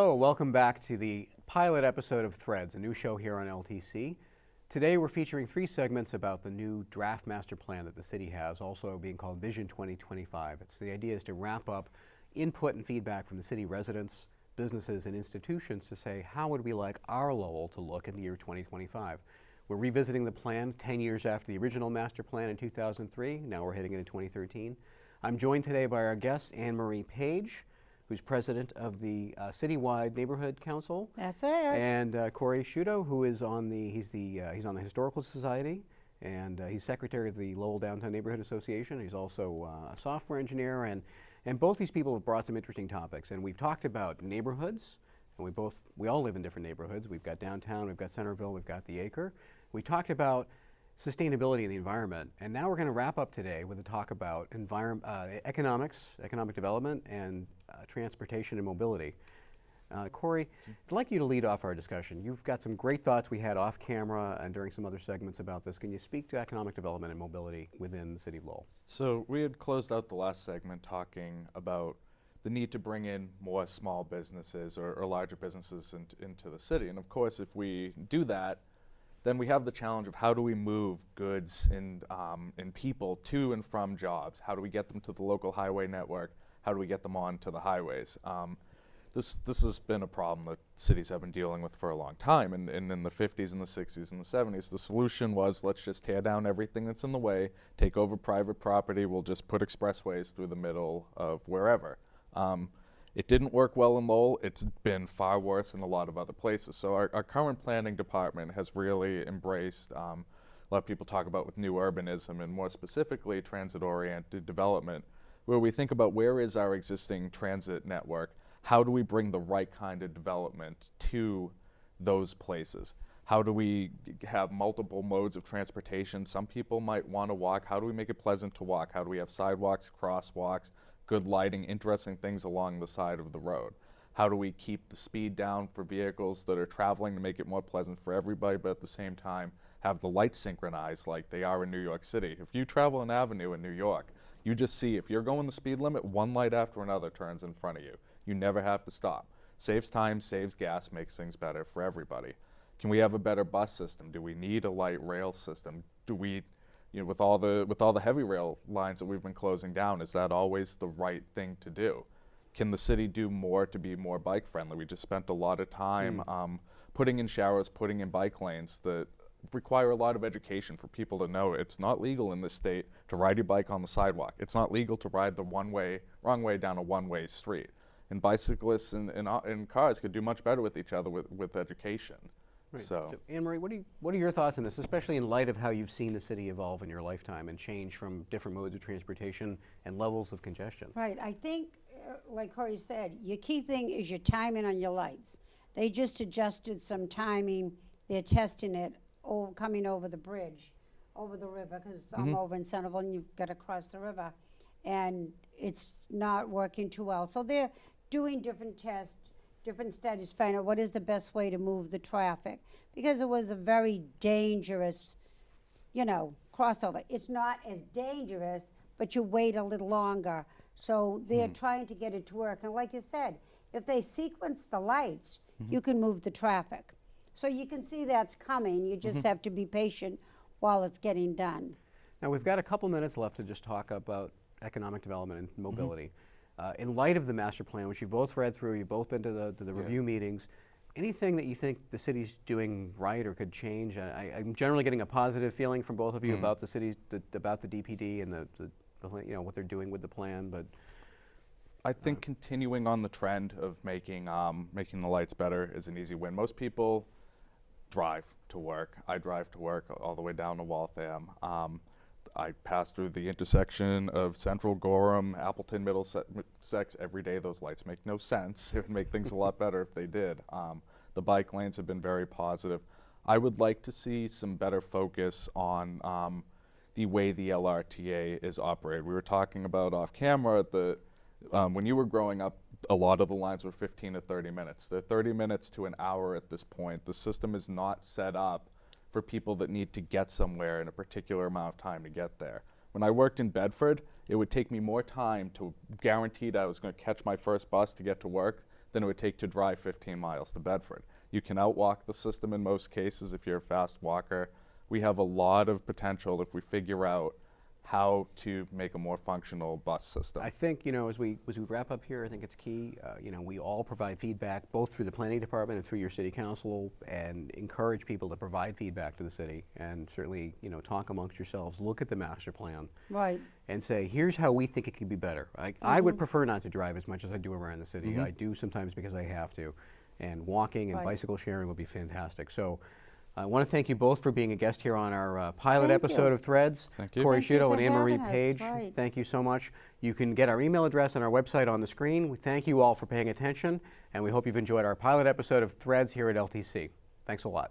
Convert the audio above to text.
Hello, welcome back to the pilot episode of Threads, a new show here on LTC. Today we're featuring 3 segments about the new draft master plan that the city has, also being called Vision 2025. The idea is to wrap up input and feedback from the city residents, businesses, and institutions to say, how would we like our Lowell to look in the year 2025? We're revisiting the plan 10 years after the original master plan in 2003. Now we're heading into 2013. I'm joined today by our guest, Anne Marie Page, who's president of the Citywide Neighborhood Council. That's it. And Corey Scuito, who is on the he's on the Historical Society, and he's secretary of the Lowell Downtown Neighborhood Association. He's also a software engineer, and both these people have brought some interesting topics. And we've talked about neighborhoods, and we all live in different neighborhoods. We've got downtown, we've got Centerville, we've got the Acre. We talked about sustainability of the environment, and now we're going to wrap up today with a talk about economics, economic development, and transportation and mobility. Corey, I'd like you to lead off our discussion. You've got some great thoughts we had off camera and during some other segments about this. Can you speak to economic development and mobility within the city of Lowell? So we had closed out the last segment talking about the need to bring in more small businesses or larger businesses into the city. And of course, if we do that, then we have the challenge of how do we move goods and people to and from jobs? How do we get them to the local highway network? How do we get them onto the highways? This has been a problem that cities have been dealing with for a long time. And in the 50s and the 60s and the 70s, the solution was, let's just tear down everything that's in the way, take over private property, we'll just put expressways through the middle of wherever. It didn't work well in Lowell. It's been far worse in a lot of other places. So our current planning department has really embraced, a lot of people talk about with new urbanism, and more specifically transit-oriented development, where we think about where is our existing transit network, how do we bring the right kind of development to those places? How do we have multiple modes of transportation? Some people might want to walk. How do we make it pleasant to walk? How do we have sidewalks, crosswalks, good lighting, interesting things along the side of the road? How do we keep the speed down for vehicles that are traveling to make it more pleasant for everybody, but at the same time have the lights synchronized like they are in New York City? If you travel an avenue in New York, you just see if you're going the speed limit, one light after another turns in front of you. You never have to stop. Saves time, saves gas, makes things better for everybody. Can we have a better bus system? Do we need a light rail system? Do we, with all the heavy rail lines that we've been closing down, is that always the right thing to do? Can the city do more to be more bike friendly? We just spent a lot of time putting in showers, putting in bike lanes that require a lot of education for people to know it's not legal in this state to ride your bike on the sidewalk. It's not legal to ride the wrong way down a one-way street. And bicyclists and cars could do much better with each other with education. Right. So Anne Marie, what are your thoughts on this, especially in light of how you've seen the city evolve in your lifetime and change from different modes of transportation and levels of congestion? Right. I think, like Corey said, your key thing is your timing on your lights. They just adjusted some timing. They're testing it coming over the bridge, over the river, because I'm over in Centerville and you've got to cross the river. And it's not working too well. So they're doing different tests, different studies, find out what is the best way to move the traffic, because it was a very dangerous, crossover. It's not as dangerous, but you wait a little longer. So they're trying to get it to work. And like you said, if they sequence the lights, you can move the traffic. So you can see that's coming. You just have to be patient while it's getting done. Now we've got a couple minutes left to just talk about economic development and mobility. In light of the master plan, which you've both read through, you've both been to the review meetings, anything that you think the city's doing right or could change? I'm generally getting a positive feeling from both of you about the city, about the DPD and the what they're doing with the plan. But I think continuing on the trend of making the lights better is an easy win. Most people drive to work. I drive to work all the way down to Waltham. I pass through the intersection of Central, Gorham, Appleton, Middlesex every day. Those lights make no sense. It would make things a lot better if they did. The bike lanes have been very positive. I would like to see some better focus on the way the LRTA is operated. We were talking about off camera that when you were growing up, a lot of the lines were 15 to 30 minutes. They're 30 minutes to an hour at this point. The system is not set up for people that need to get somewhere in a particular amount of time to get there. When I worked in Bedford, it would take me more time to guarantee that I was going to catch my first bus to get to work than it would take to drive 15 miles to Bedford. You can outwalk the system in most cases if you're a fast walker. We have a lot of potential if we figure out how to make a more functional bus system. I think, as we wrap up here, I think it's key, we all provide feedback both through the planning department and through your city council, and encourage people to provide feedback to the city, and certainly, talk amongst yourselves, look at the master plan. Right. And say, here's how we think it could be better. I would prefer not to drive as much as I do around the city. I do sometimes because I have to, and walking and Right. bicycle sharing would be fantastic. So I want to thank you both for being a guest here on our pilot Thank episode you. of Threads. Thank you. Corey Thank you Scuito for and Anne Marie having us, Page, right. thank you so much. You can get our email address on our website on the screen. We thank you all for paying attention, and we hope you've enjoyed our pilot episode of Threads here at LTC. Thanks a lot.